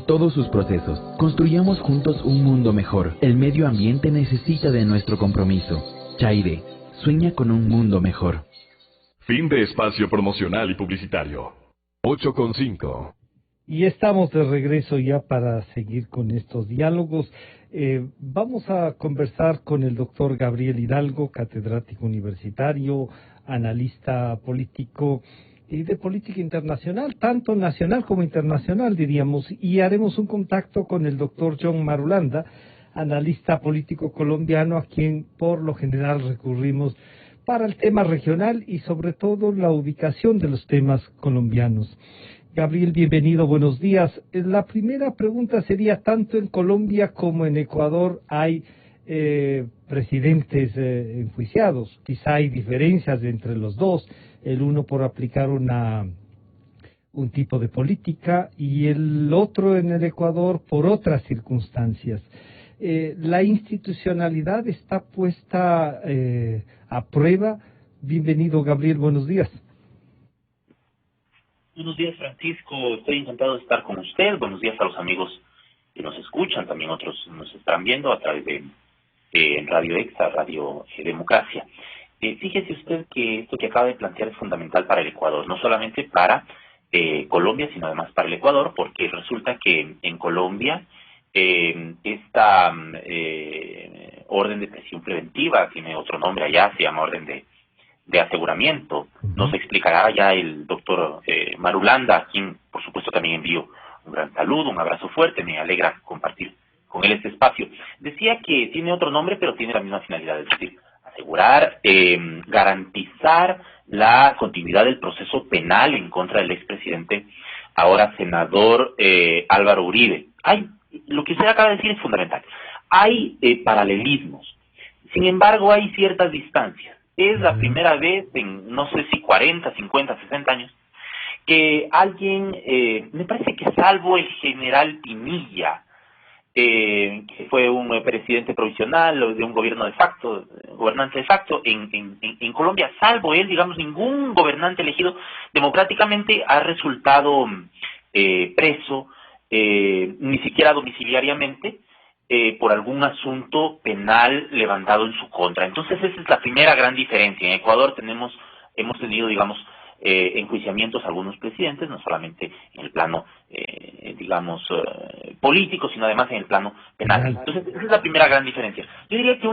todos sus procesos. Construyamos juntos un mundo mejor. El medio ambiente necesita de nuestro compromiso. Chaire, sueña con un mundo mejor. Fin de espacio promocional y publicitario. 8:5. Y estamos de regreso ya para seguir con estos diálogos. Vamos a conversar con el doctor Gabriel Hidalgo, catedrático universitario, analista político y de política internacional, tanto nacional como internacional, diríamos, y haremos un contacto con el doctor John Marulanda, analista político colombiano, a quien por lo general recurrimos para el tema regional y sobre todo la ubicación de los temas colombianos. Gabriel, bienvenido, buenos días. La primera pregunta sería, tanto en Colombia como en Ecuador hay presidentes enjuiciados. Quizá hay diferencias entre los dos, el uno por aplicar un tipo de política y el otro en el Ecuador por otras circunstancias. La institucionalidad está puesta a prueba. Bienvenido, Gabriel, buenos días. Buenos días, Francisco. Estoy encantado de estar con usted. Buenos días a los amigos que nos escuchan. También otros nos están viendo a través de Radio Extra, Radio Democracia. Fíjese usted que esto que acaba de plantear es fundamental para el Ecuador, no solamente para Colombia, sino además para el Ecuador, porque resulta que en Colombia esta orden de prisión preventiva tiene otro nombre allá, se llama orden de aseguramiento. Nos explicará ya el doctor Marulanda, a quien por supuesto también envío un gran saludo, un abrazo fuerte, me alegra compartir con él este espacio. Decía que tiene otro nombre, pero tiene la misma finalidad, es decir, asegurar, garantizar la continuidad del proceso penal en contra del expresidente, ahora senador Álvaro Uribe. Lo que usted acaba de decir es fundamental. Hay paralelismos, sin embargo hay ciertas distancias. Es la primera vez en, no sé si 40, 50, 60 años, que alguien, me parece que salvo el general Pinilla, que fue un presidente provisional de un gobierno de facto, gobernante de facto en Colombia, salvo él, digamos, ningún gobernante elegido democráticamente ha resultado preso, ni siquiera domiciliariamente, por algún asunto penal levantado en su contra. Entonces esa es la primera gran diferencia. En Ecuador hemos tenido, digamos, enjuiciamientos a algunos presidentes, no solamente en el plano, político, sino además en el plano penal. Entonces esa es la primera gran diferencia. Yo diría que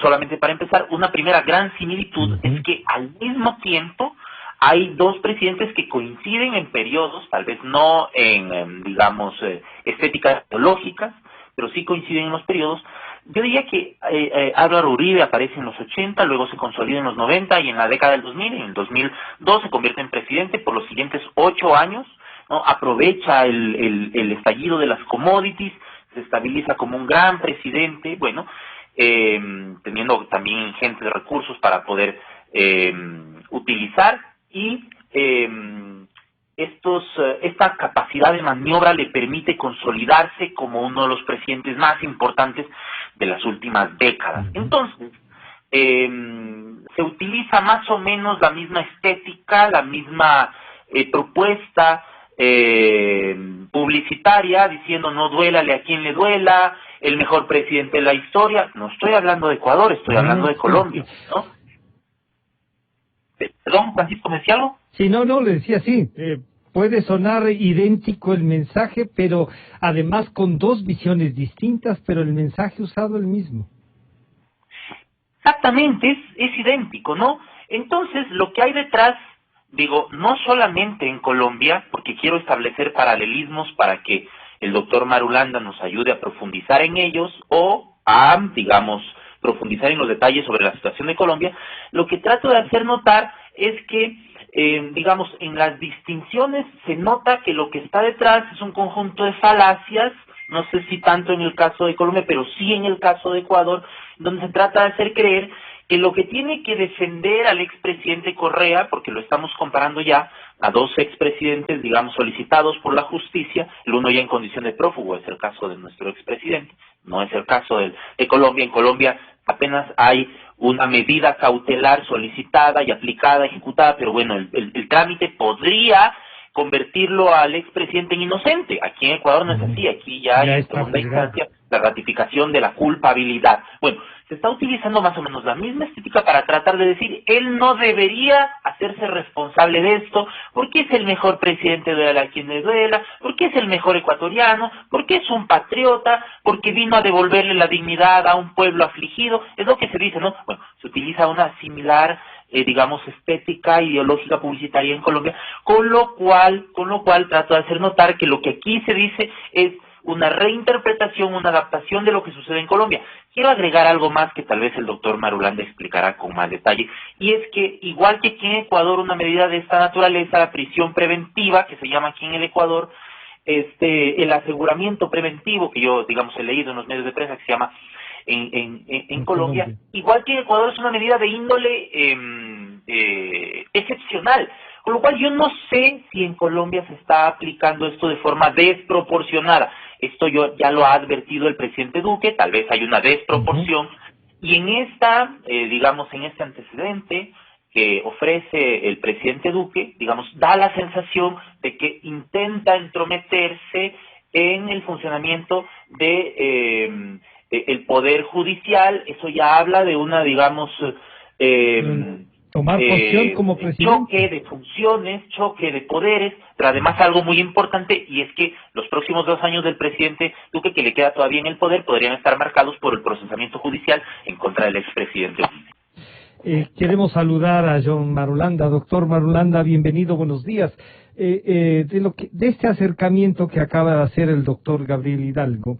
solamente para empezar, una primera gran similitud es que al mismo tiempo hay dos presidentes que coinciden en periodos, tal vez no en, estéticas teológicas, pero sí coinciden en los periodos. Yo diría que Álvaro Uribe aparece en los 80, luego se consolida en los 90 y en la década del 2000, en el 2002 se convierte en presidente por los siguientes 8 años, ¿no? Aprovecha el estallido de las commodities, se estabiliza como un gran presidente, bueno, teniendo también ingentes recursos para poder utilizar y esta capacidad de maniobra le permite consolidarse como uno de los presidentes más importantes de las últimas décadas. Entonces, se utiliza más o menos la misma estética, la misma propuesta publicitaria, diciendo no duélale a quien le duela, el mejor presidente de la historia. No estoy hablando de Ecuador, estoy hablando de Colombia, ¿no? ¿Perdón, Francisco, me decía algo? Sí, no, le decía así. Puede sonar idéntico el mensaje, pero además con dos visiones distintas, pero el mensaje usado el mismo. Exactamente, es idéntico, ¿no? Entonces, lo que hay detrás, no solamente en Colombia, porque quiero establecer paralelismos para que el doctor Marulanda nos ayude a profundizar en ellos o a, profundizar en los detalles sobre la situación de Colombia, lo que trato de hacer notar es que, en las distinciones se nota que lo que está detrás es un conjunto de falacias, no sé si tanto en el caso de Colombia, pero sí en el caso de Ecuador, donde se trata de hacer creer que lo que tiene que defender al expresidente Correa, porque lo estamos comparando ya a dos expresidentes, solicitados por la justicia, el uno ya en condición de prófugo, es el caso de nuestro expresidente, no es el caso de Colombia. En Colombia apenas hay una medida cautelar solicitada y aplicada, ejecutada, pero bueno, el trámite podría convertirlo al expresidente en inocente. Aquí en Ecuador no es así, aquí ya hay en segunda instancia la ratificación de la culpabilidad. Bueno, se está utilizando más o menos la misma estética para tratar de decir, él no debería hacerse responsable de esto, porque es el mejor presidente de la Venezuela, porque es el mejor ecuatoriano, porque es un patriota, porque vino a devolverle la dignidad a un pueblo afligido, es lo que se dice, ¿no? Bueno, se utiliza una similar digamos, estética, ideológica, publicitaria en Colombia, con lo cual trato de hacer notar que lo que aquí se dice es una reinterpretación, una adaptación de lo que sucede en Colombia. Quiero agregar algo más que tal vez el doctor Marulanda explicará con más detalle, y es que, igual que aquí en Ecuador, una medida de esta naturaleza, la prisión preventiva, que se llama aquí en el Ecuador, el aseguramiento preventivo, que yo, digamos, he leído en los medios de prensa, que se llama en Colombia, igual que en Ecuador, es una medida de índole excepcional, con lo cual yo no sé si en Colombia se está aplicando esto de forma desproporcionada. Esto ya lo ha advertido el presidente Duque, tal vez hay una desproporción, y en digamos, en este antecedente que ofrece el presidente Duque, digamos, da la sensación de que intenta entrometerse en el funcionamiento de el poder judicial. Eso ya habla de una, digamos, tomar posición como presidente, choque de funciones, choque de poderes, pero además algo muy importante, y es que los próximos 2 años del presidente Duque, que le queda todavía en el poder, podrían estar marcados por el procesamiento judicial en contra del expresidente. Queremos saludar a John Marulanda. Doctor Marulanda, bienvenido, buenos días. De este acercamiento que acaba de hacer el doctor Gabriel Hidalgo,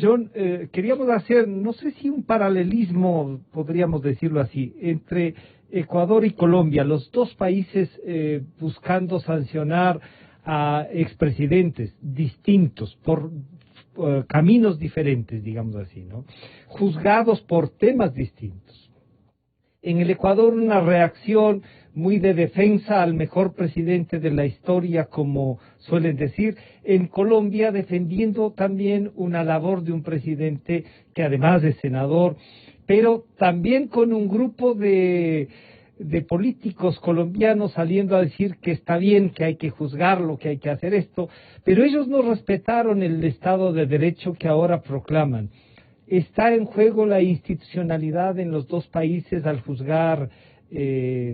John, queríamos hacer, no sé si un paralelismo, podríamos decirlo así, entre Ecuador y Colombia, los dos países buscando sancionar a expresidentes distintos, por caminos diferentes, digamos así, ¿no? Juzgados por temas distintos. En el Ecuador una reacción muy de defensa al mejor presidente de la historia, como suelen decir. En Colombia defendiendo también una labor de un presidente que además es senador, pero también con un grupo de políticos colombianos saliendo a decir que está bien, que hay que juzgarlo, que hay que hacer esto, pero ellos no respetaron el Estado de Derecho que ahora proclaman. ¿Está en juego la institucionalidad en los dos países al juzgar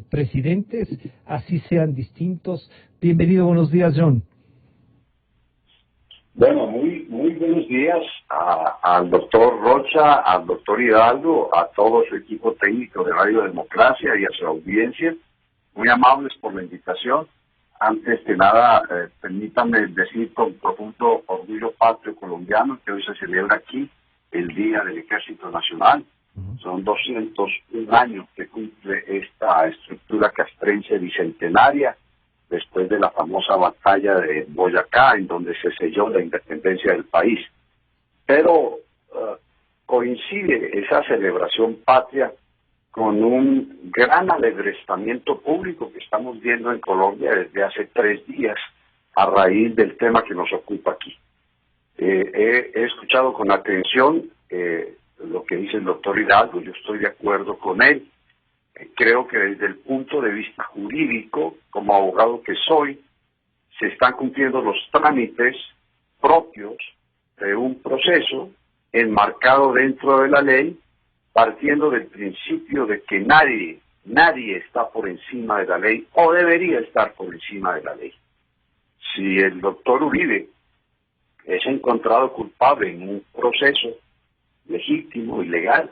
presidentes, así sean distintos? Bienvenido, buenos días, John. Bueno, muy buenos días al doctor Rocha, al doctor Hidalgo, a todo su equipo técnico de Radio Democracia y a su audiencia. Muy amables por la invitación. Antes que nada, permítanme decir con profundo orgullo patrio colombiano que hoy se celebra aquí el Día del Ejército Nacional. Son 201 años que cumple esta estructura castrense bicentenaria, después de la famosa batalla de Boyacá, en donde se selló la independencia del país. Pero coincide esa celebración patria con un gran alegrestamiento público que estamos viendo en Colombia desde hace 3 días a raíz del tema que nos ocupa aquí. He escuchado con atención lo que dice el doctor Hidalgo, yo estoy de acuerdo con él. Creo que desde el punto de vista jurídico, como abogado que soy, se están cumpliendo los trámites propios de un proceso enmarcado dentro de la ley, partiendo del principio de que nadie está por encima de la ley o debería estar por encima de la ley. Si el doctor Uribe es encontrado culpable en un proceso legítimo y legal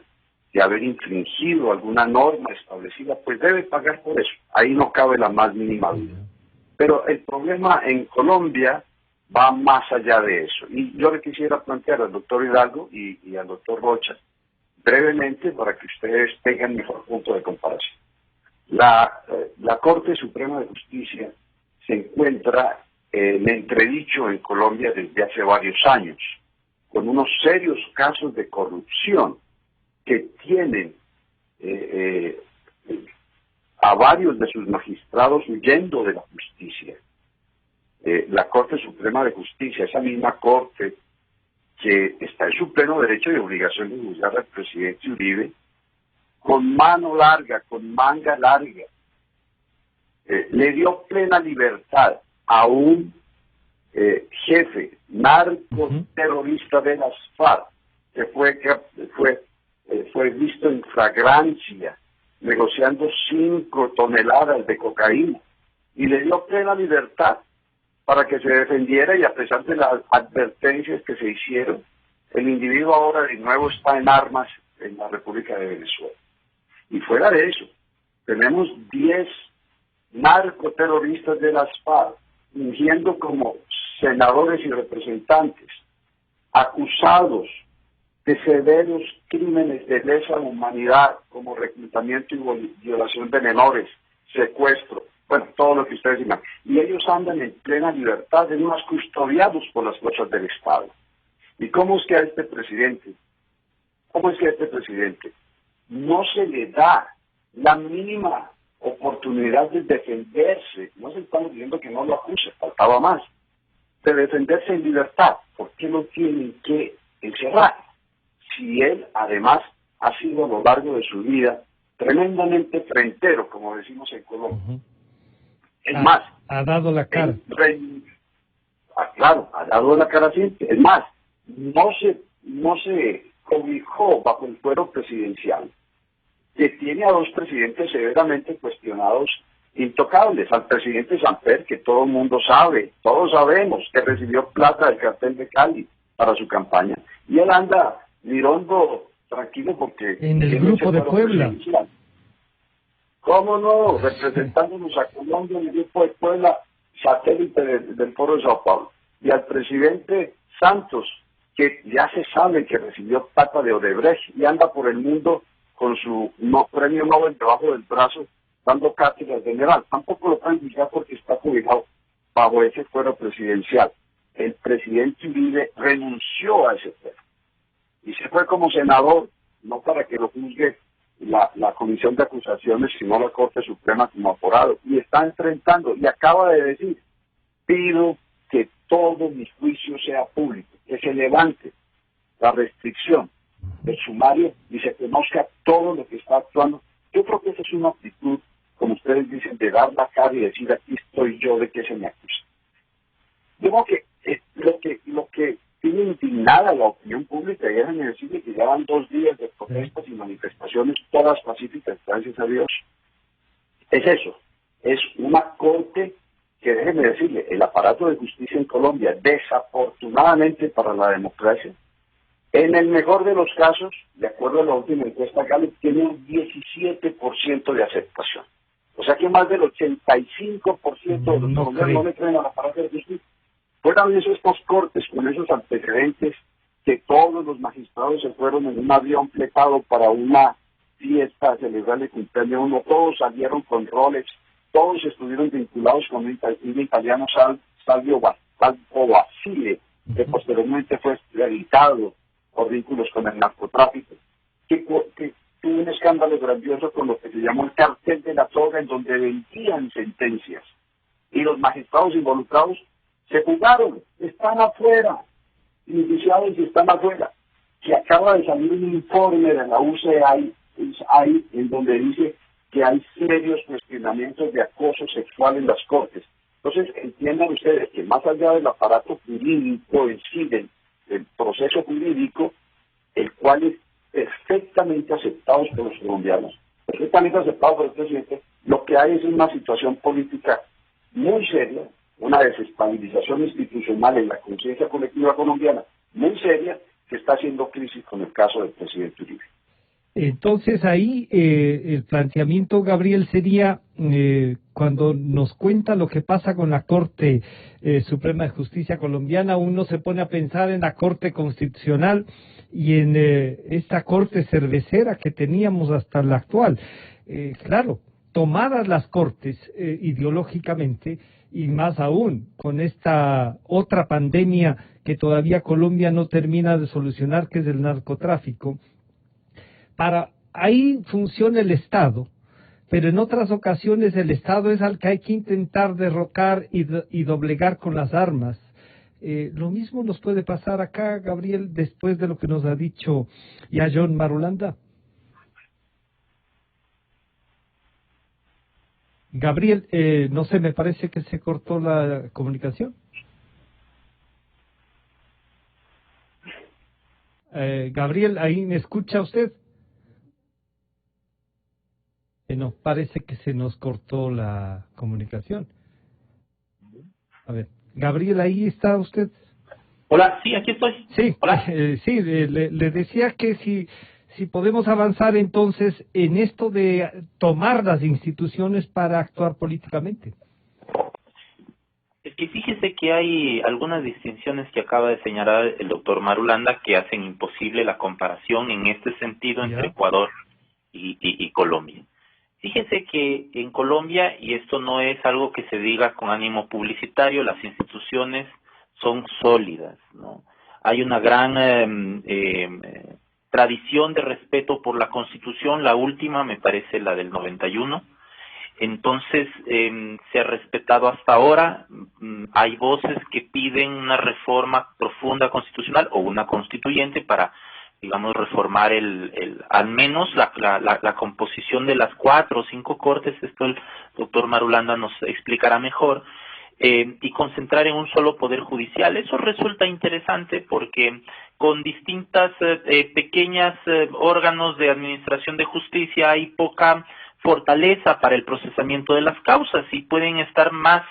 de haber infringido alguna norma establecida, pues debe pagar por eso. Ahí no cabe la más mínima duda. Pero el problema en Colombia va más allá de eso. Y yo le quisiera plantear al doctor Hidalgo y al doctor Rocha, brevemente, para que ustedes tengan mejor punto de comparación. La Corte Suprema de Justicia se encuentra en entredicho en Colombia desde hace varios años, con unos serios casos de corrupción que tienen a varios de sus magistrados huyendo de la justicia. La Corte Suprema de Justicia, esa misma Corte que está en su pleno derecho y obligación de juzgar al presidente Uribe, con mano larga, con manga larga, le dio plena libertad a un jefe narcoterrorista de las FARC, que fue visto en flagrancia negociando 5 toneladas de cocaína, y le dio plena libertad para que se defendiera, y a pesar de las advertencias que se hicieron, el individuo ahora de nuevo está en armas en la República de Venezuela. Y fuera de eso, tenemos 10 narcoterroristas de las FARC, fungiendo como senadores y representantes, acusados de severos crímenes de lesa humanidad, como reclutamiento y violación de menores, secuestro, bueno, todo lo que ustedes digan. Y ellos andan en plena libertad, en unos custodiados por las fuerzas del Estado. ¿Y cómo es que a este presidente no se le da la mínima oportunidad de defenderse? No se estamos diciendo que no lo acuse, faltaba más, de defenderse en libertad. ¿Por qué lo tienen que encerrar? Si él, además, ha sido a lo largo de su vida tremendamente frentero, como decimos en Colombia. Es más, ha dado la cara. Claro, ha dado la cara siempre. Es más, no se cobijó bajo el fuero presidencial, que tiene a 2 presidentes severamente cuestionados, intocables. Al presidente Samper, que todo el mundo sabe, todos sabemos que recibió plata del cartel de Cali para su campaña, y él anda mirando tranquilo porque en el grupo de Puebla. ¿Cómo no? Representándonos a Colombia en el grupo de Puebla, satélite del Foro de Sao Paulo. Y al presidente Santos, que ya se sabe que recibió plata de Odebrecht y anda por el mundo con su premio Nobel debajo del brazo, dando cátedras de general. Tampoco lo pueden juzgar porque está cobijado bajo ese fuero presidencial. El presidente Uribe renunció a ese fuero y se fue como senador, no para que lo juzgue la Comisión de Acusaciones, sino la Corte Suprema como aforado, y está enfrentando, y acaba de decir: pido que todo mi juicio sea público, que se levante la restricción del sumario y se conozca todo lo que está actuando. Yo creo que esa es una actitud, como ustedes dicen, de dar la cara y decir: aquí estoy yo, de que se me acusa. Yo creo que lo que tiene indignada la opinión pública, y déjenme decirle que ya van 2 días de protestas y manifestaciones, todas pacíficas, gracias a Dios, es eso, es una corte que, déjenme decirle, el aparato de justicia en Colombia, desafortunadamente para la democracia, en el mejor de los casos, de acuerdo a la última encuesta Gallup, tiene un 17% de aceptación. O sea que más del 85% de los colombianos no le creen al aparato de justicia. Fueran estos cortes con esos antecedentes, que todos los magistrados se fueron en un avión fletado para una fiesta, celebrar el cumpleaños uno, todos salieron con roles, todos estuvieron vinculados con un italiano, Salvio Basile, que posteriormente fue extraditado por vínculos con el narcotráfico, que tuvo un escándalo grandioso con lo que se llamó el cartel de la droga, en donde vendían sentencias, y los magistrados involucrados se jugaron, están afuera, indiciados y están afuera. Que acaba de salir un informe de la UCI en donde dice que hay serios cuestionamientos de acoso sexual en las cortes. Entonces, entiendan ustedes que más allá del aparato jurídico en sí, del proceso jurídico, el cual es perfectamente aceptado por los colombianos, perfectamente aceptado por el presidente, lo que hay es una situación política muy seria, una desestabilización institucional en la conciencia colectiva colombiana muy seria, que está haciendo crisis con el caso del presidente Uribe. Entonces ahí el planteamiento, Gabriel, sería cuando nos cuenta lo que pasa con la Corte Suprema de Justicia colombiana, uno se pone a pensar en la Corte Constitucional y en esta Corte cervecera que teníamos hasta la actual. Claro, tomadas las Cortes ideológicamente, y más aún con esta otra pandemia que todavía Colombia no termina de solucionar, que es el narcotráfico. Para ahí funciona el Estado, pero en otras ocasiones el Estado es al que hay que intentar derrocar y doblegar con las armas. Lo mismo nos puede pasar acá, Gabriel, después de lo que nos ha dicho ya John Marulanda. Gabriel, no sé, me parece que se cortó la comunicación. Gabriel, ¿ahí me escucha usted? No, parece que se nos cortó la comunicación. A ver, Gabriel, ¿ahí está usted? Hola, sí, aquí estoy. Sí, Hola. sí, le decía que si podemos avanzar entonces en esto de tomar las instituciones para actuar políticamente. Es que fíjese que hay algunas distinciones que acaba de señalar el doctor Marulanda que hacen imposible la comparación en este sentido entre Ecuador y Colombia. Fíjese que en Colombia, y esto no es algo que se diga con ánimo publicitario, las instituciones son sólidas, ¿no? Hay una gran tradición de respeto por la Constitución, la última me parece la del 91. Entonces, se ha respetado hasta ahora. Hay voces que piden una reforma profunda constitucional o una constituyente para, digamos, reformar al menos la composición de las 4 o 5 cortes. Esto el doctor Marulanda nos explicará mejor. Y concentrar en un solo poder judicial. Eso resulta interesante porque con distintas pequeñas órganos de administración de justicia hay poca fortaleza para el procesamiento de las causas y pueden estar más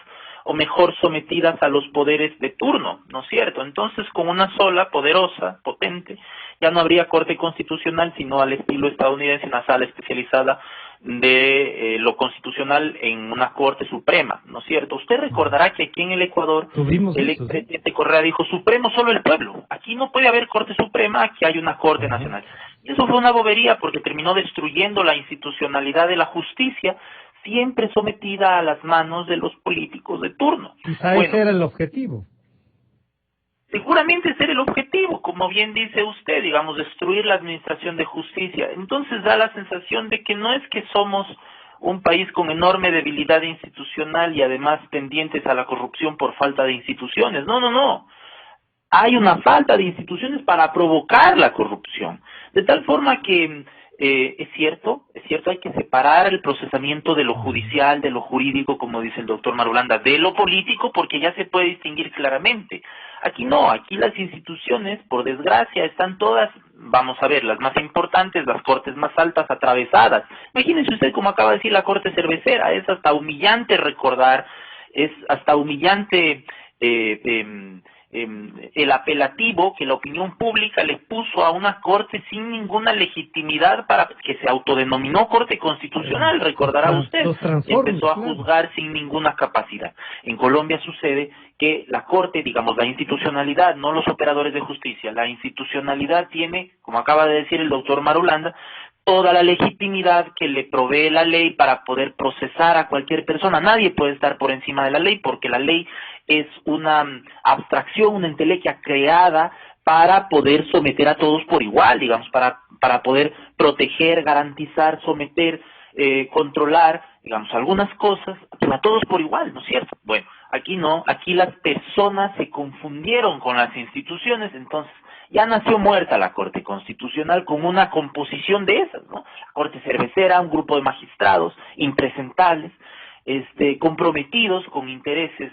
o mejor sometidas a los poderes de turno, ¿no es cierto? Entonces, con una sola, poderosa, potente, ya no habría Corte Constitucional, sino al estilo estadounidense, una sala especializada de lo constitucional en una Corte Suprema, ¿no es cierto? Usted recordará que aquí en el Ecuador el expresidente Correa dijo, Supremo solo el pueblo, aquí no puede haber Corte Suprema, aquí hay una Corte Nacional. Y eso fue una bobería porque terminó destruyendo la institucionalidad de la justicia, siempre sometida a las manos de los políticos de turno. Quizá ese era el objetivo. Seguramente ese era el objetivo, como bien dice usted, digamos, destruir la administración de justicia. Entonces da la sensación de que no es que somos un país con enorme debilidad institucional y además tendientes a la corrupción por falta de instituciones. No, no, no. Hay una falta de instituciones para provocar la corrupción. De tal forma que es cierto, hay que separar el procesamiento de lo judicial, de lo jurídico, como dice el doctor Marulanda, de lo político, porque ya se puede distinguir claramente. Aquí no, aquí las instituciones, por desgracia, están todas, vamos a ver, las más importantes, las cortes más altas, atravesadas. Imagínense usted, como acaba de decir, la corte cervecera, es hasta humillante recordar, es hasta humillante el apelativo que la opinión pública le puso a una corte sin ninguna legitimidad para que se autodenominó Corte Constitucional, recordará usted, empezó a juzgar sin ninguna capacidad. En Colombia sucede que la corte, digamos la institucionalidad, no los operadores de justicia, la institucionalidad tiene, como acaba de decir el doctor Marulanda, toda la legitimidad que le provee la ley para poder procesar a cualquier persona. Nadie puede estar por encima de la ley porque la ley es una abstracción, una entelequia creada para poder someter a todos por igual, digamos, para poder proteger, garantizar, someter, controlar, digamos, algunas cosas, pero a todos por igual, ¿no es cierto? Bueno, aquí no, aquí las personas se confundieron con las instituciones, entonces ya nació muerta la Corte Constitucional con una composición de esas, ¿no? La Corte Cervecera, un grupo de magistrados impresentables, comprometidos con intereses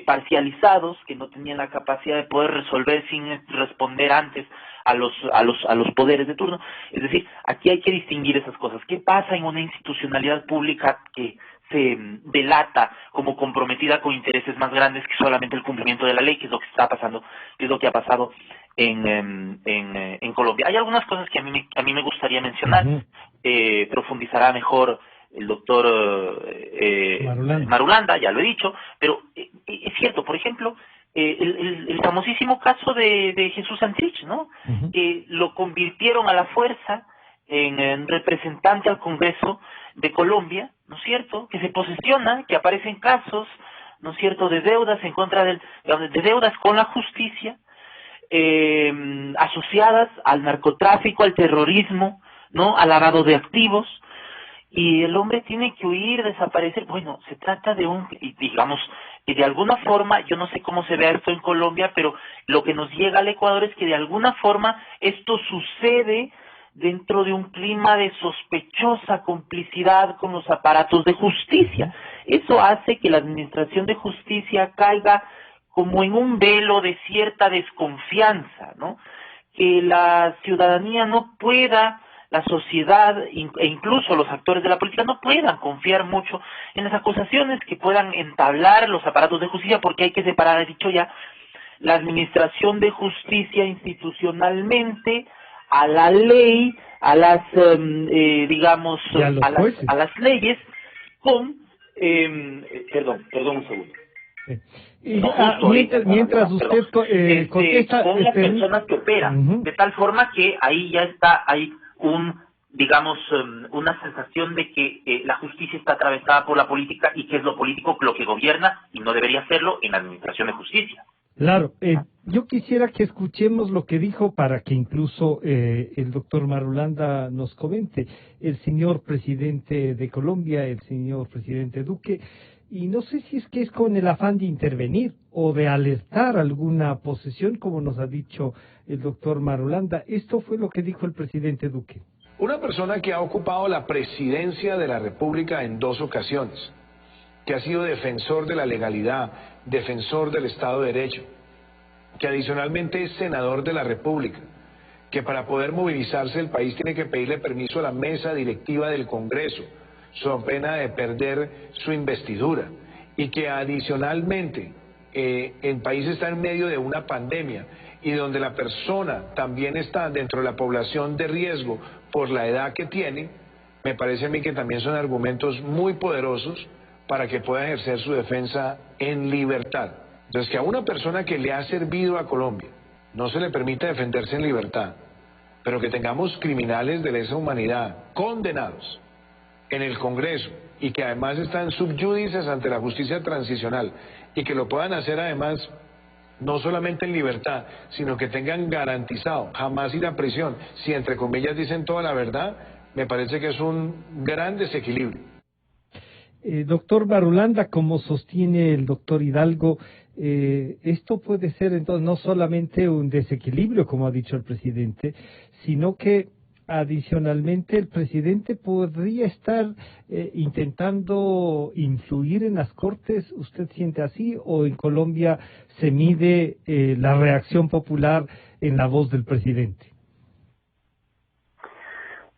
parcializados que no tenían la capacidad de poder resolver sin responder antes a los poderes de turno. Es decir, aquí hay que distinguir esas cosas. ¿Qué pasa en una institucionalidad pública que se delata como comprometida con intereses más grandes que solamente el cumplimiento de la ley, que es lo que está pasando, que es lo que ha pasado en Colombia? Hay algunas cosas que a mí me gustaría mencionar. Profundizará mejor el doctor Marulanda, ya lo he dicho, pero es cierto, por ejemplo, el famosísimo caso de Jesús Santrich, ¿no? Que lo convirtieron a la fuerza en representante al Congreso de Colombia, ¿no es cierto? Que se posesiona, que aparecen casos, ¿no es cierto?, de deudas en contra de deudas con la justicia, asociadas al narcotráfico, al terrorismo, ¿no?, al lavado de activos, y el hombre tiene que huir, desaparecer. Bueno, se trata de digamos, que de alguna forma, yo no sé cómo se vea esto en Colombia, pero lo que nos llega al Ecuador es que de alguna forma esto sucede dentro de un clima de sospechosa complicidad con los aparatos de justicia. Eso hace que la administración de justicia caiga como en un velo de cierta desconfianza, ¿no? Que la ciudadanía no pueda, la sociedad e incluso los actores de la política no puedan confiar mucho en las acusaciones que puedan entablar los aparatos de justicia, porque hay que separar, he dicho ya, la administración de justicia institucionalmente a la ley, a las, digamos, a las leyes, con, perdón un segundo. Y, mientras usted contesta, con las personas que operan, de tal forma que ahí ya está, hay digamos, una sensación de que la justicia está atravesada por la política y que es lo político lo que gobierna y no debería hacerlo en la administración de justicia. Claro, yo quisiera que escuchemos lo que dijo para que incluso el doctor Marulanda nos comente el señor presidente de Colombia, el señor presidente Duque, y no sé si es que es con el afán de intervenir o de alertar alguna posesión, como nos ha dicho el doctor Marulanda. Esto fue lo que dijo el presidente Duque. Una persona que ha ocupado la presidencia de la República en 2 ocasiones, que ha sido defensor de la legalidad, defensor del Estado de Derecho, que adicionalmente es senador de la República, que para poder movilizarse el país tiene que pedirle permiso a la mesa directiva del Congreso, so pena de perder su investidura, y que adicionalmente el país está en medio de una pandemia y donde la persona también está dentro de la población de riesgo por la edad que tiene, me parece a mí que también son argumentos muy poderosos para que pueda ejercer su defensa en libertad. Entonces, que a una persona que le ha servido a Colombia no se le permita defenderse en libertad, pero que tengamos criminales de lesa humanidad condenados en el Congreso y que además están subyúdices ante la justicia transicional y que lo puedan hacer además no solamente en libertad, sino que tengan garantizado jamás ir a prisión, si entre comillas dicen toda la verdad, me parece que es un gran desequilibrio. Doctor Marulanda, como sostiene el doctor Hidalgo, esto puede ser entonces no solamente un desequilibrio, como ha dicho el presidente, sino que adicionalmente el presidente podría estar intentando influir en las Cortes. ¿Usted siente así o en Colombia se mide la reacción popular en la voz del presidente?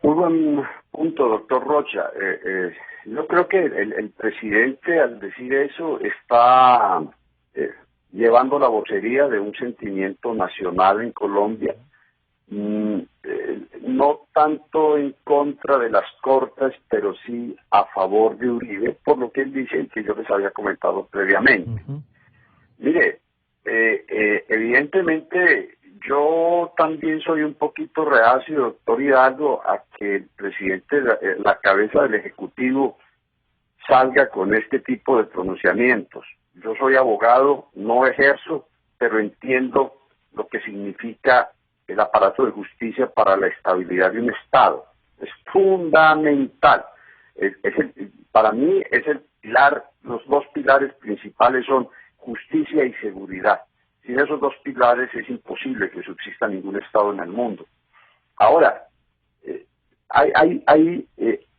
Muy buen punto, doctor Rocha. Yo creo que el presidente, al decir eso, está llevando la vocería de un sentimiento nacional en Colombia, no tanto en contra de las Cortes, pero sí a favor de Uribe, por lo que él dice, que yo les había comentado previamente. Mire, evidentemente yo también soy un poquito reacio, doctor Hidalgo, a que el presidente, la cabeza del Ejecutivo, salga con este tipo de pronunciamientos. Yo soy abogado, no ejerzo, pero entiendo lo que significa el aparato de justicia para la estabilidad de un Estado. Es fundamental. Para mí es el pilar, los 2 pilares principales son justicia y seguridad. Sin esos 2 pilares es imposible que subsista ningún Estado en el mundo. Ahora,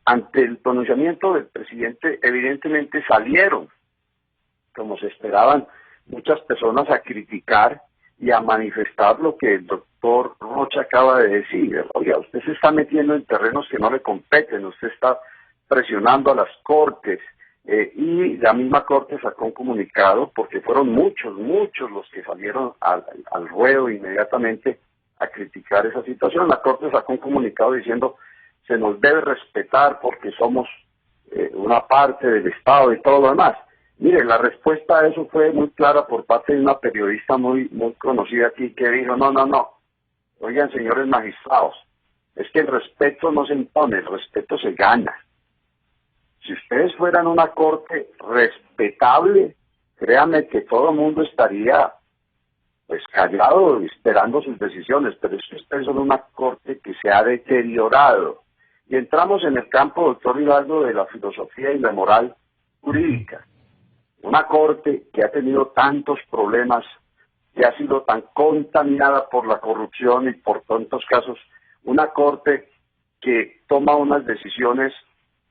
ante el pronunciamiento del presidente, evidentemente salieron, como se esperaban, muchas personas a criticar y a manifestar lo que el doctor Rocha acaba de decir. Oiga, usted se está metiendo en terrenos que no le competen, usted está presionando a las Cortes, y la misma Corte sacó un comunicado, porque fueron muchos los que salieron al ruedo inmediatamente a criticar esa situación. La Corte sacó un comunicado diciendo se nos debe respetar porque somos una parte del Estado y todo lo demás. Mire, la respuesta a eso fue muy clara por parte de una periodista muy conocida aquí que dijo, no, oigan señores magistrados, es que el respeto no se impone, el respeto se gana. Si ustedes fueran una corte respetable, créanme que todo el mundo estaría pues callado esperando sus decisiones, pero es que ustedes son una corte que se ha deteriorado. Y entramos en el campo, doctor Hidalgo, de la filosofía y la moral jurídica. Una corte que ha tenido tantos problemas, que ha sido tan contaminada por la corrupción y por tantos casos, una corte que toma unas decisiones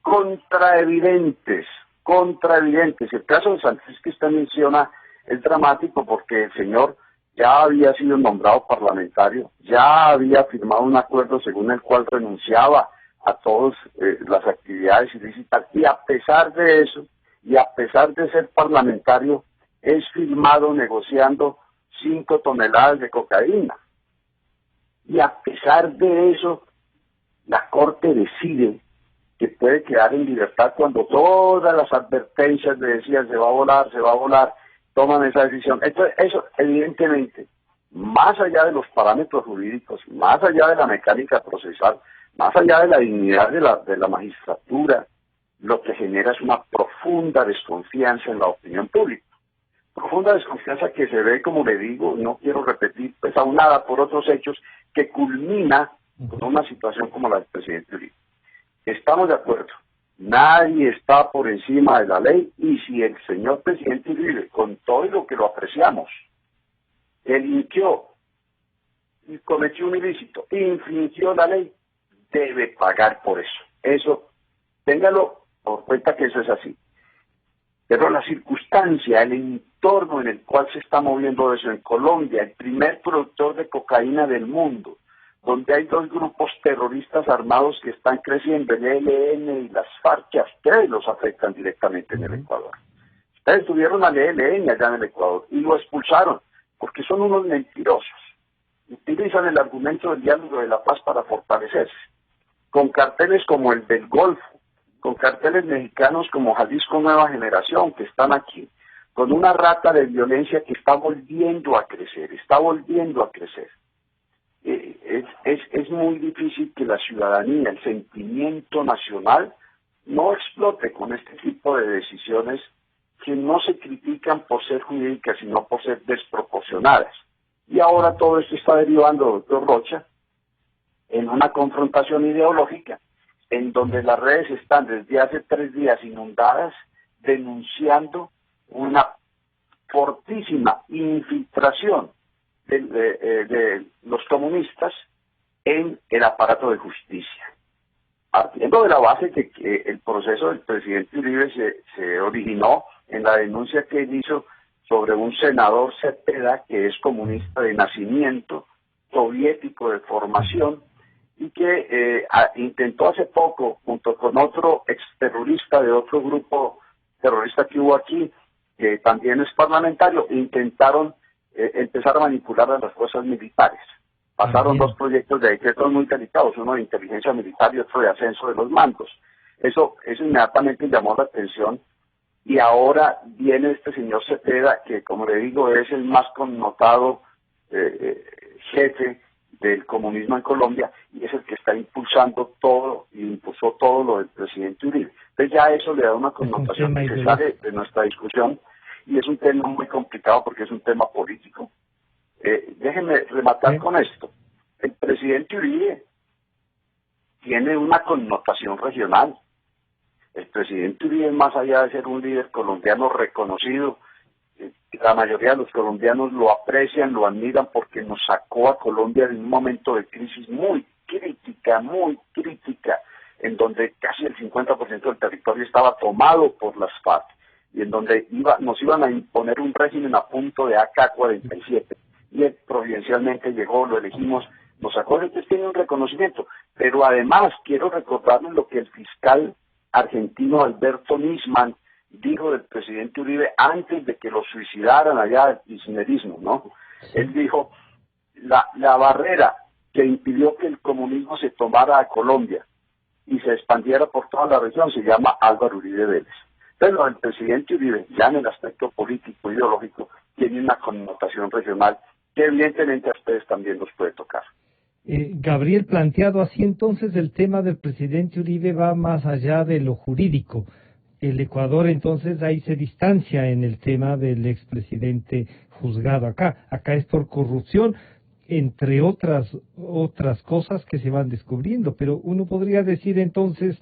contraevidentes. El caso de Santrich que usted menciona es dramático porque el señor ya había sido nombrado parlamentario, ya había firmado un acuerdo según el cual renunciaba a todas las actividades ilícitas, y a pesar de eso, y a pesar de ser parlamentario, es firmado negociando 5 toneladas de cocaína. Y a pesar de eso, la Corte decide que puede quedar en libertad cuando todas las advertencias le decían se va a volar, toman esa decisión. Entonces, eso evidentemente, más allá de los parámetros jurídicos, más allá de la mecánica procesal, más allá de la dignidad de la magistratura, lo que genera es una profunda desconfianza en la opinión pública. Profunda desconfianza que se ve, como le digo, no quiero repetir, pues aunada por otros hechos, que culmina con una situación como la del presidente Uribe. Estamos de acuerdo, nadie está por encima de la ley, y si el señor presidente Uribe, con todo lo que lo apreciamos, delinquió y cometió un ilícito, infringió la ley, debe pagar por eso. Eso, téngalo por cuenta que eso es así. Pero la circunstancia, el entorno en el cual se está moviendo eso en Colombia, el primer productor de cocaína del mundo, donde hay 2 grupos terroristas armados que están creciendo, el ELN y las FARC, que a ustedes los afectan directamente en el Ecuador. Ustedes tuvieron al ELN allá en el Ecuador y lo expulsaron, porque son unos mentirosos. Utilizan el argumento del diálogo de la paz para fortalecerse, con carteles como el del Golfo, con carteles mexicanos como Jalisco Nueva Generación, que están aquí, con una rata de violencia que está volviendo a crecer. Es muy difícil que la ciudadanía, el sentimiento nacional, no explote con este tipo de decisiones que no se critican por ser jurídicas, sino por ser desproporcionadas. Y ahora todo esto está derivando, doctor Rocha, en una confrontación ideológica, en donde las redes están desde hace 3 días inundadas, denunciando una fortísima infiltración de los comunistas en el aparato de justicia. Partiendo de la base de que el proceso del presidente Uribe se originó en la denuncia que él hizo sobre un senador Cepeda, que es comunista de nacimiento, soviético de formación, y que intentó hace poco, junto con otro exterrorista de otro grupo terrorista que hubo aquí, que también es parlamentario, intentaron empezar a manipular a las fuerzas militares. Pasaron 2 proyectos de decretos muy delicados, uno de inteligencia militar y otro de ascenso de los mandos. Eso inmediatamente llamó la atención, y ahora viene este señor Cepeda, que como le digo es el más connotado jefe del comunismo en Colombia, y es el que está impulsando todo, y impulsó todo lo del presidente Uribe. Entonces ya eso le da una connotación que se sale de nuestra discusión, y es un tema muy complicado porque es un tema político. Déjenme rematar con esto. El presidente Uribe tiene una connotación regional. El presidente Uribe, más allá de ser un líder colombiano reconocido, la mayoría de los colombianos lo aprecian, lo admiran, porque nos sacó a Colombia de un momento de crisis muy crítica, en donde casi el 50% del territorio estaba tomado por las FARC, y en donde nos iban a imponer un régimen a punto de AK-47, y él providencialmente llegó, lo elegimos, nos sacó. Entonces tiene un reconocimiento, pero además quiero recordarles lo que el fiscal argentino Alberto Nisman dijo del presidente Uribe antes de que lo suicidaran allá del kirchnerismo, ¿no? Él dijo, la barrera que impidió que el comunismo se tomara a Colombia y se expandiera por toda la región se llama Álvaro Uribe Vélez. Pero el presidente Uribe, ya en el aspecto político, ideológico, tiene una connotación regional que evidentemente a ustedes también los puede tocar. Gabriel, planteado así, entonces el tema del presidente Uribe va más allá de lo jurídico. El Ecuador entonces ahí se distancia en el tema del expresidente juzgado acá. Acá es por corrupción, entre otras cosas que se van descubriendo. Pero uno podría decir entonces,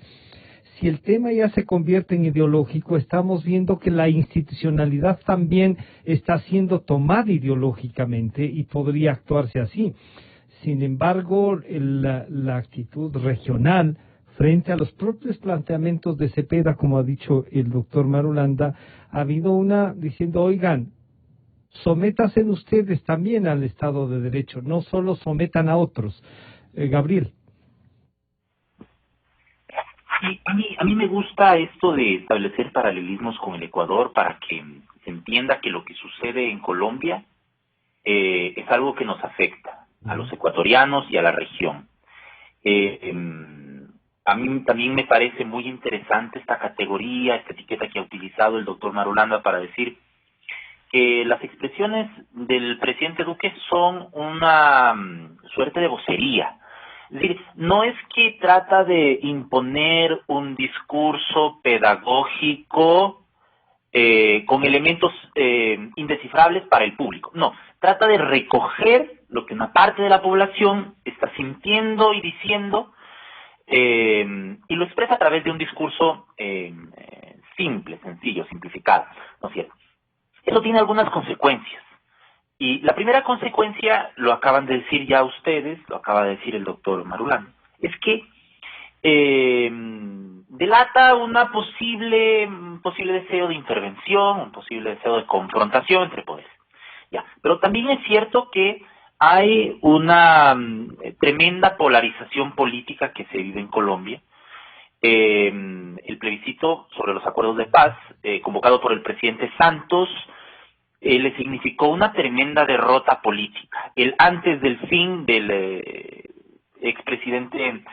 si el tema ya se convierte en ideológico, estamos viendo que la institucionalidad también está siendo tomada ideológicamente y podría actuarse así. Sin embargo, la actitud regional frente a los propios planteamientos de Cepeda, como ha dicho el doctor Marulanda, ha habido una diciendo, oigan, sométanse ustedes también al Estado de Derecho, no solo sometan a otros. Gabriel. Sí, a mí me gusta esto de establecer paralelismos con el Ecuador para que se entienda que lo que sucede en Colombia es algo que nos afecta a los ecuatorianos y a la región. A mí también me parece muy interesante esta categoría, esta etiqueta que ha utilizado el doctor Marulanda para decir que las expresiones del presidente Duque son una suerte de vocería. Es decir, no es que trata de imponer un discurso pedagógico con elementos indescifrables para el público. No, trata de recoger lo que una parte de la población está sintiendo y diciendo y lo expresa a través de un discurso simple, sencillo, simplificado, ¿no es cierto? Eso tiene algunas consecuencias. Y la primera consecuencia, lo acaban de decir ya ustedes, lo acaba de decir el doctor Marulanda, es que delata una posible deseo de intervención, un posible deseo de confrontación entre poderes. Ya, pero también es cierto que hay una tremenda polarización política que se vive en Colombia. El plebiscito sobre los acuerdos de paz, convocado por el presidente Santos, le significó una tremenda derrota política. El antes del fin del expresidente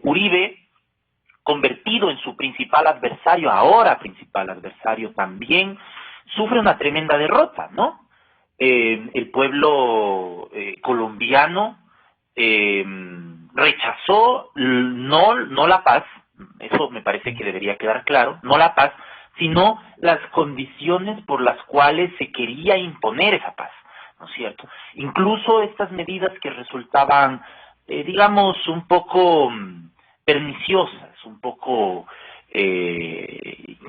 Uribe, convertido en su principal adversario, ahora principal adversario también, sufre una tremenda derrota, ¿no? El pueblo colombiano rechazó no la paz, eso me parece que debería quedar claro, no la paz, sino las condiciones por las cuales se quería imponer esa paz, ¿no es cierto? Incluso estas medidas que resultaban, digamos, un poco perniciosas, un poco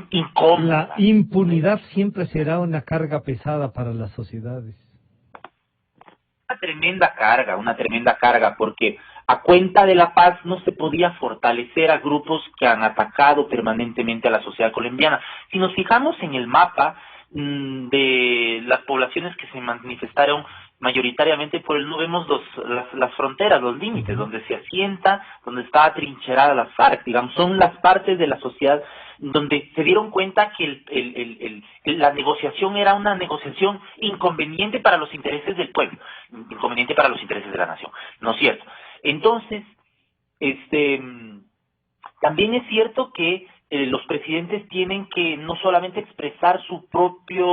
incómodas. La impunidad siempre será una carga pesada para las sociedades. Una tremenda carga, porque a cuenta de la paz no se podía fortalecer a grupos que han atacado permanentemente a la sociedad colombiana. Si nos fijamos en el mapa de las poblaciones que se manifestaron mayoritariamente por el no vemos las fronteras, los límites, donde se asienta, donde está atrincherada las FARC, digamos, son las partes de la sociedad donde se dieron cuenta que la negociación era una negociación inconveniente para los intereses del pueblo, inconveniente para los intereses de la nación, ¿no es cierto? Entonces, también es cierto que los presidentes tienen que no solamente expresar su propia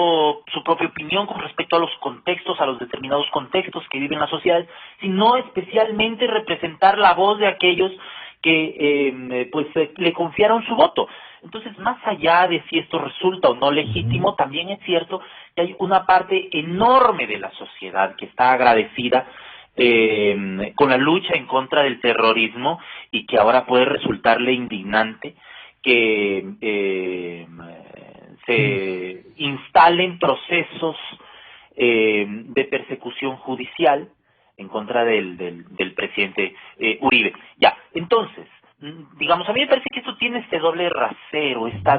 opinión con respecto a los contextos, a los determinados contextos que viven las sociedades, sino especialmente representar la voz de aquellos que le confiaron su voto. Entonces, más allá de si esto resulta o no legítimo, también es cierto que hay una parte enorme de la sociedad que está agradecida con la lucha en contra del terrorismo y que ahora puede resultarle indignante que se instalen procesos de persecución judicial en contra del presidente Uribe. Ya, entonces, digamos, a mí me parece que esto tiene este doble rasero, este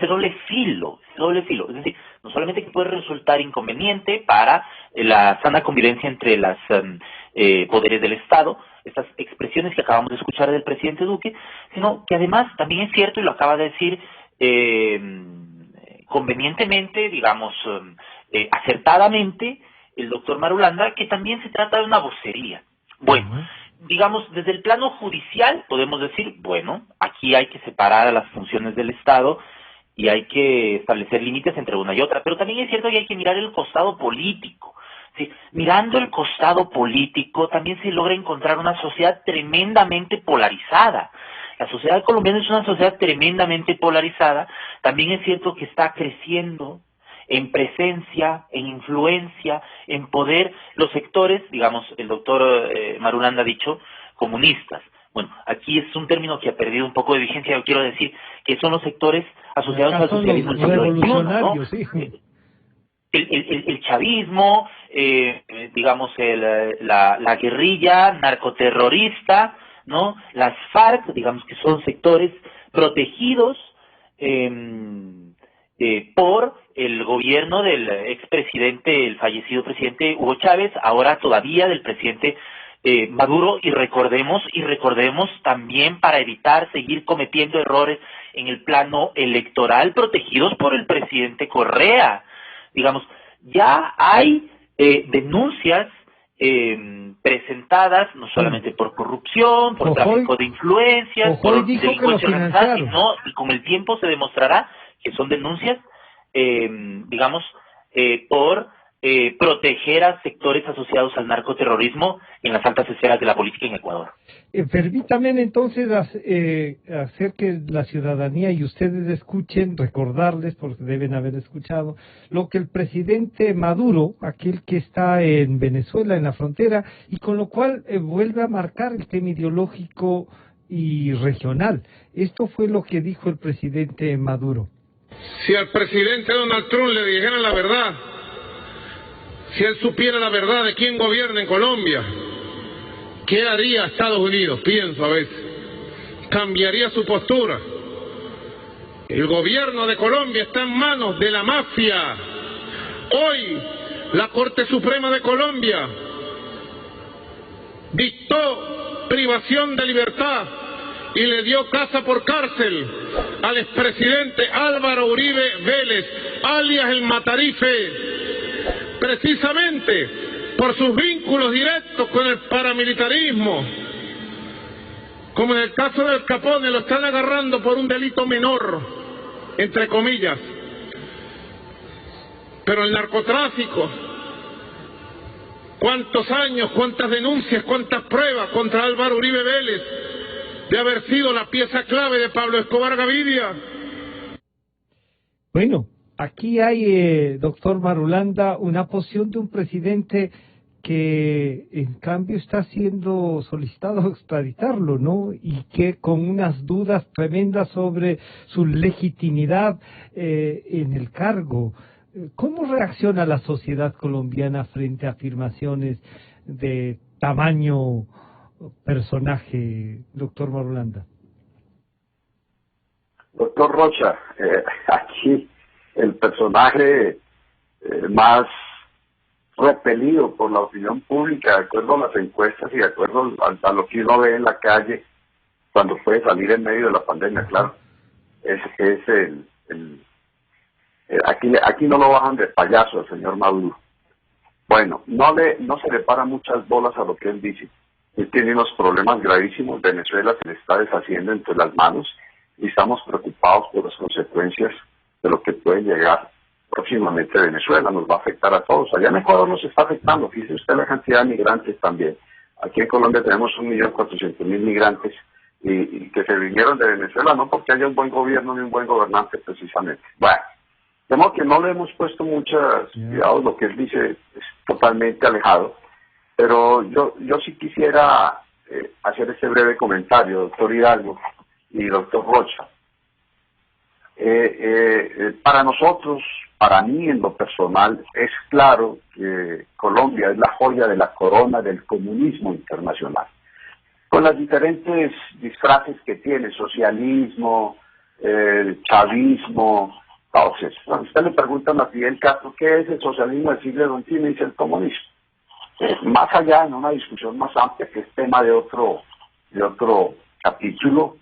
doble filo. Es decir, no solamente que puede resultar inconveniente para la sana convivencia entre los poderes del Estado, estas expresiones que acabamos de escuchar del presidente Duque, sino que además también es cierto, y lo acaba de decir convenientemente, digamos, acertadamente, el doctor Marulanda, que también se trata de una vocería. Bueno, digamos, desde el plano judicial podemos decir, bueno, aquí hay que separar a las funciones del Estado y hay que establecer límites entre una y otra, pero también es cierto que hay que mirar el costado político. Sí, mirando el costado político también se logra encontrar una sociedad tremendamente polarizada. La sociedad colombiana es una sociedad tremendamente polarizada. También es cierto que está creciendo en presencia, en influencia, en poder los sectores, digamos, el doctor Marulanda ha dicho, comunistas. Bueno, aquí es un término que ha perdido un poco de vigencia. Yo quiero decir que son los sectores asociados al socialismo del siglo XXI, ¿no? Sí. el chavismo, digamos la guerrilla narcoterrorista, ¿no? Las FARC, digamos que son sectores protegidos por el gobierno del expresidente, el fallecido presidente Hugo Chávez, ahora todavía del presidente Maduro, y recordemos también, para evitar seguir cometiendo errores en el plano electoral, protegidos por el presidente Correa. Digamos, ya hay denuncias presentadas no solamente por corrupción, por tráfico de influencias, por delincuencia organizada, sino, y con el tiempo se demostrará que son denuncias, digamos, por proteger a sectores asociados al narcoterrorismo en las altas esferas de la política en Ecuador. Permítame entonces hacer que la ciudadanía y ustedes escuchen, recordarles, porque deben haber escuchado, lo que el presidente Maduro, aquel que está en Venezuela, en la frontera, y con lo cual vuelve a marcar el tema ideológico y regional. Esto fue lo que dijo el presidente Maduro. Si al presidente Donald Trump le dijeran la verdad, si él supiera la verdad de quién gobierna en Colombia, ¿qué haría Estados Unidos? Pienso a veces. ¿Cambiaría su postura? El gobierno de Colombia está en manos de la mafia. Hoy, la Corte Suprema de Colombia dictó privación de libertad y le dio casa por cárcel al expresidente Álvaro Uribe Vélez, alias el Matarife, precisamente por sus vínculos directos con el paramilitarismo. Como en el caso del Capone, lo están agarrando por un delito menor, entre comillas. Pero el narcotráfico, ¿cuántos años, cuántas denuncias, cuántas pruebas contra Álvaro Uribe Vélez de haber sido la pieza clave de Pablo Escobar Gaviria? Bueno, aquí hay, doctor Marulanda, una posición de un presidente que en cambio está siendo solicitado extraditarlo, ¿no? Y que con unas dudas tremendas sobre su legitimidad en el cargo. ¿Cómo reacciona la sociedad colombiana frente a afirmaciones de tamaño personaje, doctor Marulanda? Doctor Rocha, aquí el personaje más repelido por la opinión pública, de acuerdo a las encuestas y de acuerdo a lo que uno ve en la calle cuando puede salir en medio de la pandemia, claro, es aquí no lo bajan de payaso el señor Maduro. Bueno, no se le para muchas bolas a lo que él dice. Él tiene unos problemas gravísimos. Venezuela se le está deshaciendo entre las manos y estamos preocupados por las consecuencias de lo que puede llegar próximamente a Venezuela. Nos va a afectar a todos. Allá en Ecuador nos está afectando. Fíjese usted la cantidad de migrantes también. Aquí en Colombia tenemos 1.400.000 migrantes y que se vinieron de Venezuela, no porque haya un buen gobierno ni un buen gobernante precisamente. Bueno, de modo que no le hemos puesto muchos cuidados. Lo que él dice es totalmente alejado. Pero yo sí quisiera hacer este breve comentario, doctor Hidalgo y doctor Rocha. Para nosotros, para mí en lo personal, es claro que Colombia es la joya de la corona del comunismo internacional. Con las diferentes disfraces que tiene, socialismo, chavismo. Entonces, cuando usted le pregunta a Fidel Castro qué es el socialismo del siglo XXI, dice el comunismo. Más allá, en una discusión más amplia, que es tema de otro capítulo,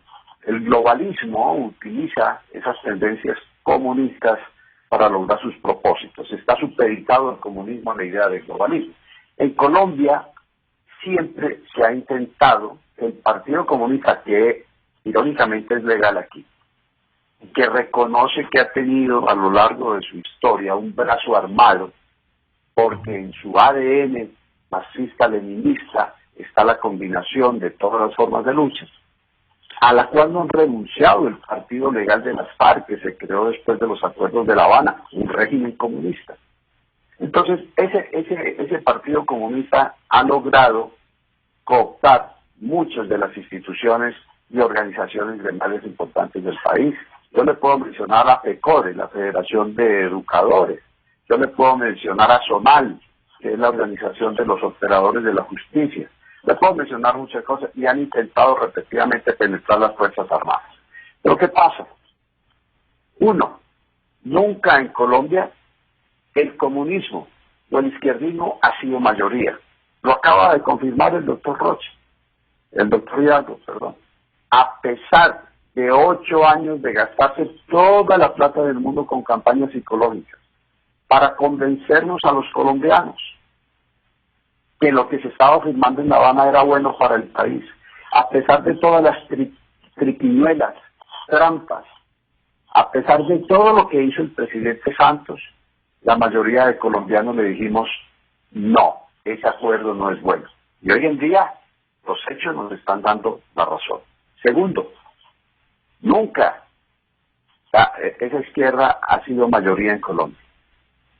el globalismo utiliza esas tendencias comunistas para lograr sus propósitos. Está supeditado el comunismo a la idea del globalismo. En Colombia siempre se ha intentado que el Partido Comunista, que irónicamente es legal aquí, que reconoce que ha tenido a lo largo de su historia un brazo armado, porque en su ADN marxista-leninista está la combinación de todas las formas de lucha, a la cual no han renunciado el partido legal de las FARC, que se creó después de los acuerdos de La Habana, un régimen comunista. Entonces, ese partido comunista ha logrado cooptar muchas de las instituciones y organizaciones gremiales importantes del país. Yo le puedo mencionar a FECODE, la Federación de Educadores, Yo le puedo mencionar a SOMAL, que es la Organización de los Operadores de la Justicia. Le puedo mencionar muchas cosas y han intentado repetidamente penetrar las Fuerzas Armadas. Pero ¿qué pasa? Uno, nunca en Colombia el comunismo o el izquierdismo ha sido mayoría. Lo acaba de confirmar el doctor Hidalgo, perdón. A pesar de 8 años de gastarse toda la plata del mundo con campañas psicológicas para convencernos a los colombianos que lo que se estaba firmando en La Habana era bueno para el país, a pesar de todas las triquiñuelas, trampas, a pesar de todo lo que hizo el presidente Santos, la mayoría de colombianos le dijimos, no, ese acuerdo no es bueno. Y hoy en día los hechos nos están dando la razón. Segundo, nunca esa izquierda ha sido mayoría en Colombia.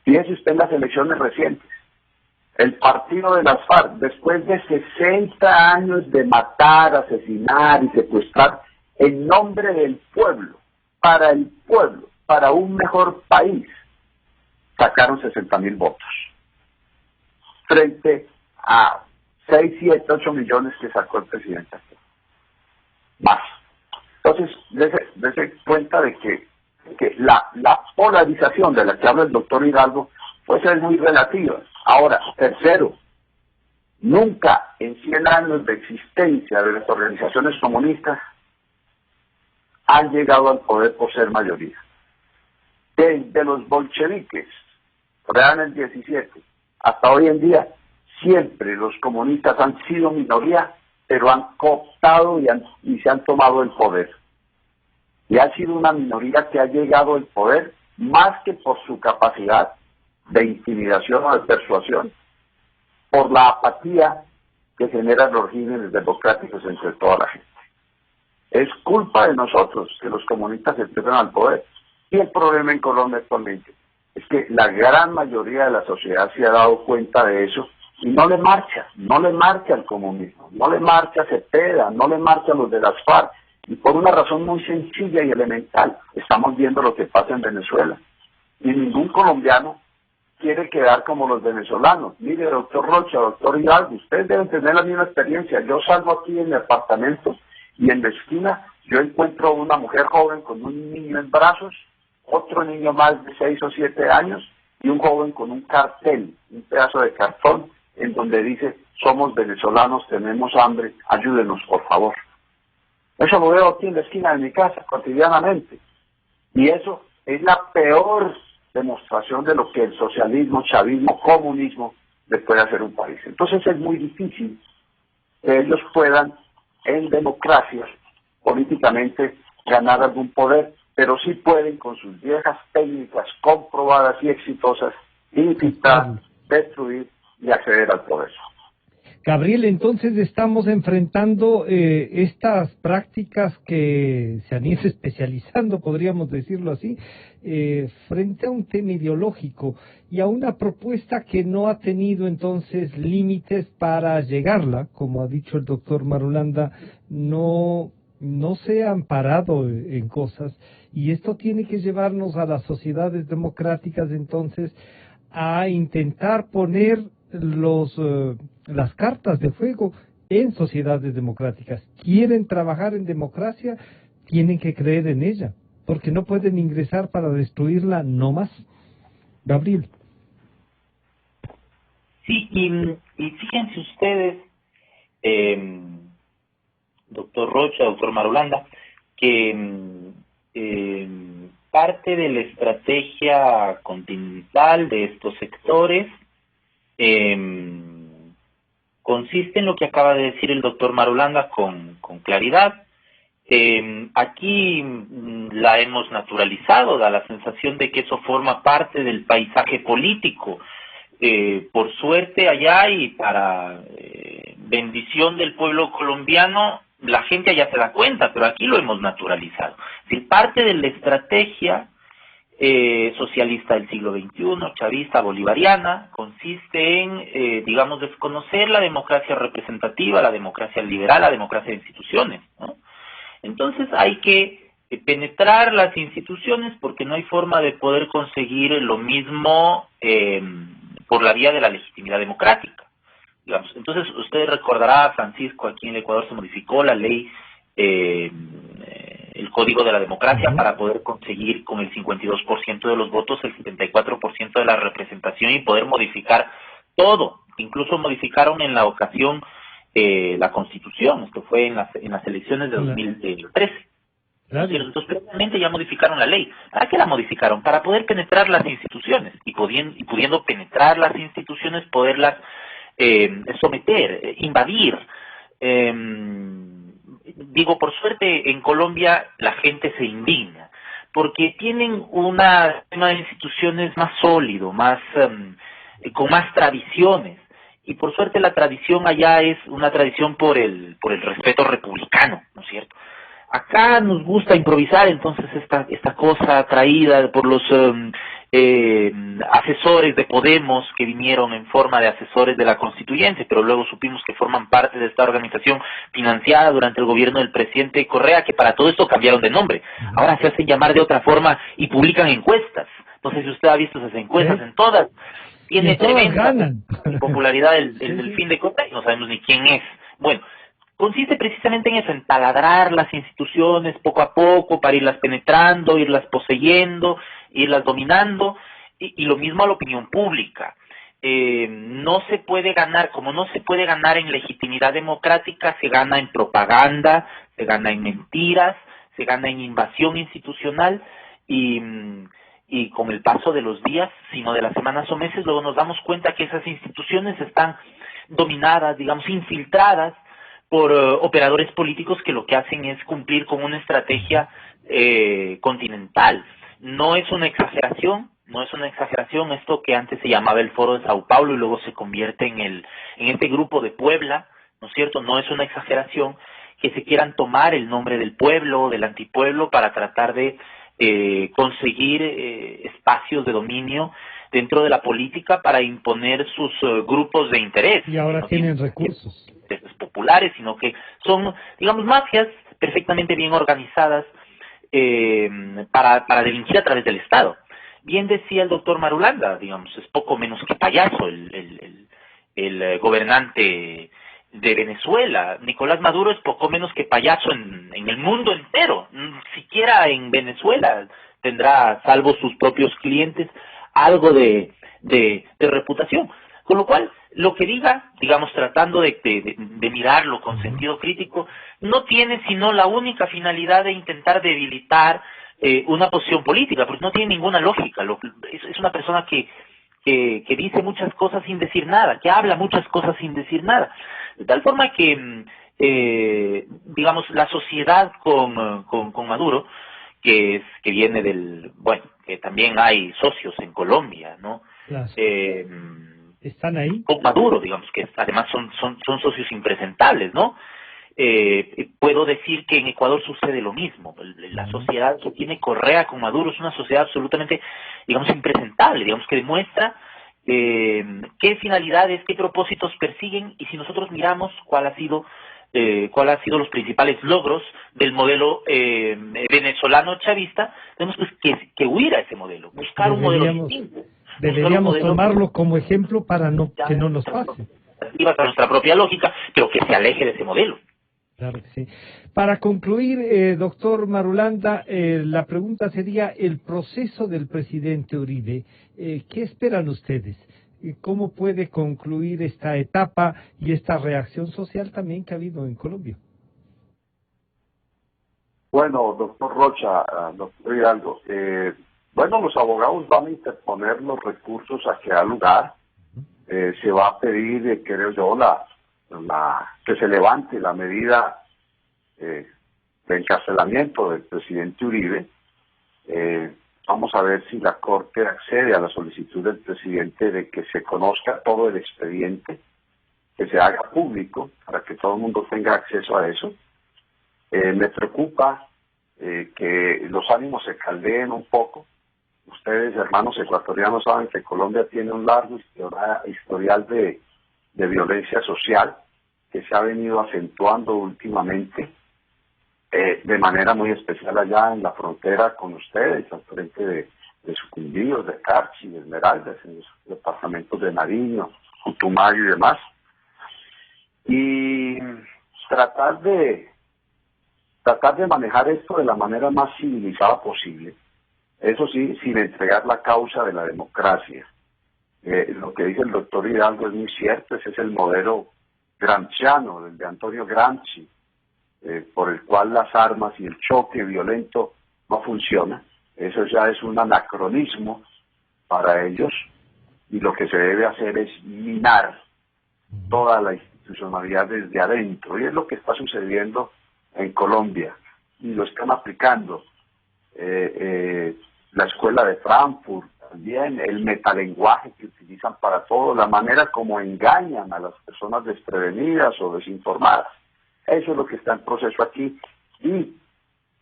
Fíjese usted en las elecciones recientes. El partido de las FARC, después de 60 años de matar, asesinar y secuestrar en nombre del pueblo, para un mejor país, sacaron 60.000 votos. Frente a 6, 7, 8 millones que sacó el presidente. Más. Entonces, dése cuenta de que la polarización de la que habla el doctor Hidalgo puede ser muy relativa. Ahora, tercero, nunca en 100 años de existencia de las organizaciones comunistas han llegado al poder por ser mayoría. Desde los bolcheviques, por allá en el 17, hasta hoy en día, siempre los comunistas han sido minoría, pero han cooptado y se han tomado el poder. Y ha sido una minoría que ha llegado al poder más que por su capacidad de intimidación o de persuasión, por la apatía que generan los regímenes democráticos entre toda la gente. Es culpa de nosotros que los comunistas empiezan al poder. Y el problema en Colombia actualmente es que la gran mayoría de la sociedad se ha dado cuenta de eso y no le marcha al comunismo, no le marcha a Cepeda, no le marcha a los de las FARC. Y por una razón muy sencilla y elemental, estamos viendo lo que pasa en Venezuela. Y ningún colombiano quiere quedar como los venezolanos. Mire, doctor Rocha, doctor Hidalgo, ustedes deben tener la misma experiencia. Yo salgo aquí en mi apartamento y en la esquina yo encuentro una mujer joven con un niño en brazos, otro niño más de 6 o 7 años y un joven con un cartel, un pedazo de cartón en donde dice, somos venezolanos, tenemos hambre, ayúdenos por favor. Eso lo veo aquí en la esquina de mi casa cotidianamente. Y eso es la peor demostración de lo que el socialismo, chavismo, comunismo le puede hacer a un país. Entonces es muy difícil que ellos puedan, en democracia, políticamente, ganar algún poder, pero sí pueden con sus viejas técnicas comprobadas y exitosas, infiltrar, destruir y acceder al poder. Gabriel, entonces estamos enfrentando estas prácticas que se han ido especializando, podríamos decirlo así, frente a un tema ideológico y a una propuesta que no ha tenido entonces límites para llegarla, como ha dicho el doctor Marulanda, no se ha amparado en cosas y esto tiene que llevarnos a las sociedades democráticas entonces a intentar poner las cartas de juego en sociedades democráticas. Quieren trabajar en democracia, tienen que creer en ella, porque no pueden ingresar para destruirla no más. Gabriel. Sí, y fíjense ustedes, doctor Rocha, doctor Marulanda, que parte de la estrategia continental de estos sectores consiste en lo que acaba de decir el doctor Marulanda con claridad. Aquí la hemos naturalizado, da la sensación de que eso forma parte del paisaje político. Por suerte allá y para bendición del pueblo colombiano, la gente allá se da cuenta, pero aquí lo hemos naturalizado. Si parte de la estrategia socialista del siglo XXI, chavista, bolivariana, consiste en, digamos, desconocer la democracia representativa, la democracia liberal, la democracia de instituciones, ¿no? Entonces hay que penetrar las instituciones porque no hay forma de poder conseguir lo mismo por la vía de la legitimidad democrática. Digamos. Entonces, usted recordará, Francisco, aquí en el Ecuador se modificó la ley, el Código de la Democracia, para poder conseguir con el 52% de los votos el 74% de la representación y poder modificar todo. Incluso modificaron en la ocasión la Constitución. Esto fue en las elecciones de 2013. Claro. Entonces, previamente ya modificaron la ley. ¿Para qué la modificaron? Para poder penetrar las instituciones y pudiendo penetrar las instituciones, poderlas someter, invadir. Digo, por suerte en Colombia la gente se indigna porque tienen un sistema de instituciones más sólido, más con más tradiciones, y por suerte la tradición allá es una tradición por el respeto republicano, ¿no es cierto? Acá nos gusta improvisar, entonces esta cosa traída por los asesores de Podemos que vinieron en forma de asesores de la Constituyente, pero luego supimos que forman parte de esta organización financiada durante el gobierno del presidente Correa, que para todo esto cambiaron de nombre. Ahora se hacen llamar de otra forma y publican encuestas. No sé si usted ha visto esas encuestas, en todas tiene tremenda popularidad el fin de cuentas y no sabemos ni quién es. Bueno, consiste precisamente en eso, en taladrar las instituciones poco a poco para irlas penetrando, irlas poseyendo, irlas dominando, y lo mismo a la opinión pública. No se puede ganar, como no se puede ganar en legitimidad democrática, se gana en propaganda, se gana en mentiras, se gana en invasión institucional, y con el paso de los días, sino de las semanas o meses, luego nos damos cuenta que esas instituciones están dominadas, digamos, infiltradas por operadores políticos que lo que hacen es cumplir con una estrategia continental. No es una exageración esto que antes se llamaba el Foro de Sao Paulo y luego se convierte en este grupo de Puebla, ¿no es cierto? No es una exageración que se quieran tomar el nombre del pueblo, del antipueblo, para tratar de conseguir espacios de dominio dentro de la política para imponer sus grupos de interés. Y ahora tienen recursos populares, sino que son, digamos, mafias perfectamente bien organizadas para delinquir a través del Estado. Bien decía el doctor Marulanda, digamos, es poco menos que payaso el gobernante de Venezuela. Nicolás Maduro es poco menos que payaso en el mundo entero. Ni siquiera en Venezuela tendrá, salvo sus propios clientes, algo de reputación. Con lo cual, lo que diga, digamos, tratando de mirarlo con sentido crítico, no tiene sino la única finalidad de intentar debilitar una posición política, porque no tiene ninguna lógica. Es una persona que dice muchas cosas sin decir nada, que habla muchas cosas sin decir nada. De tal forma que, digamos, la sociedad con Maduro, que viene que también hay socios en Colombia, ¿no? Claro. ¿Están ahí? Con Maduro, digamos, que además son socios impresentables, ¿no? Puedo decir que en Ecuador sucede lo mismo. La sociedad que tiene Correa con Maduro es una sociedad absolutamente, digamos, impresentable, digamos, que demuestra qué finalidades, qué propósitos persiguen, y si nosotros miramos cuál ha sido los principales logros del modelo venezolano chavista, tenemos que huir a ese modelo, buscar un modelo distinto. Deberíamos tomarlo como ejemplo para que no nos pase. Para nuestra propia lógica, pero que se aleje de ese modelo. Claro que sí. Para concluir, doctor Marulanda, la pregunta sería el proceso del presidente Uribe. ¿Qué esperan ustedes? ¿Cómo puede concluir esta etapa y esta reacción social también que ha habido en Colombia? Bueno, doctor Rocha, doctor Hidalgo, los abogados van a interponer los recursos a que da lugar. Se va a pedir, creo yo, que se levante la medida de encarcelamiento del presidente Uribe. Vamos a ver si la Corte accede a la solicitud del presidente de que se conozca todo el expediente, que se haga público para que todo el mundo tenga acceso a eso. Me preocupa que los ánimos se caldeen un poco. Ustedes, hermanos ecuatorianos, saben que Colombia tiene un largo historial de violencia social que se ha venido acentuando últimamente. de manera muy especial allá en la frontera con ustedes, al frente de Sucumbíos, de Carchi, de Esmeraldas, en los departamentos de Nariño, Putumayo y demás. Y tratar de manejar esto de la manera más civilizada posible, eso sí, sin entregar la causa de la democracia. Lo que dice el doctor Hidalgo es muy cierto, ese es el modelo gramsciano, el de Antonio Gramsci, por el cual las armas y el choque violento no funcionan. Eso ya es un anacronismo para ellos, y lo que se debe hacer es minar toda la institucionalidad desde adentro, y es lo que está sucediendo en Colombia, y lo están aplicando. La escuela de Frankfurt también, el metalenguaje que utilizan para todo, la manera como engañan a las personas desprevenidas o desinformadas. Eso es lo que está en proceso aquí, y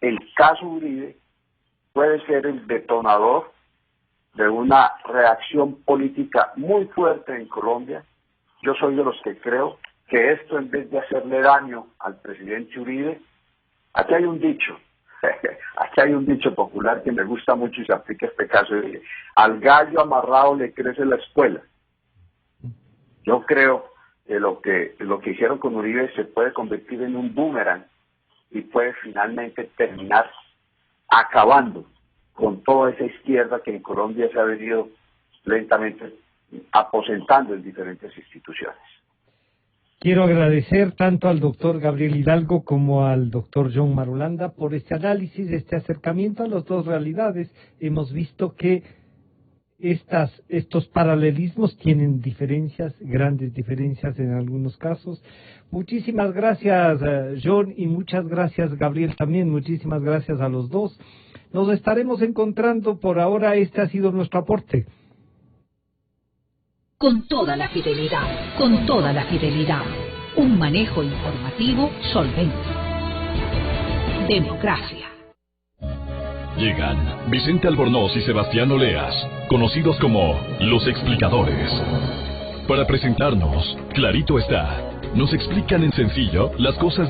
el caso Uribe puede ser el detonador de una reacción política muy fuerte en Colombia. Yo soy de los que creo que esto, en vez de hacerle daño al presidente Uribe, aquí hay un dicho popular que me gusta mucho y se aplica a este caso: al gallo amarrado le crece la espuela. Yo creo que lo que hicieron con Uribe se puede convertir en un boomerang y puede finalmente terminar acabando con toda esa izquierda que en Colombia se ha venido lentamente aposentando en diferentes instituciones. Quiero agradecer tanto al doctor Gabriel Hidalgo como al doctor John Marulanda por este análisis, este acercamiento a las dos realidades. Hemos visto que estos paralelismos tienen diferencias, grandes diferencias en algunos casos. Muchísimas gracias, John, y muchas gracias, Gabriel, también. Muchísimas gracias a los dos. Nos estaremos encontrando. Por ahora, este ha sido nuestro aporte. Con toda la fidelidad, un manejo informativo solvente. Democracia. Llegan Vicente Albornoz y Sebastián Oleas, conocidos como Los Explicadores. Para presentarnos, clarito está, nos explican en sencillo las cosas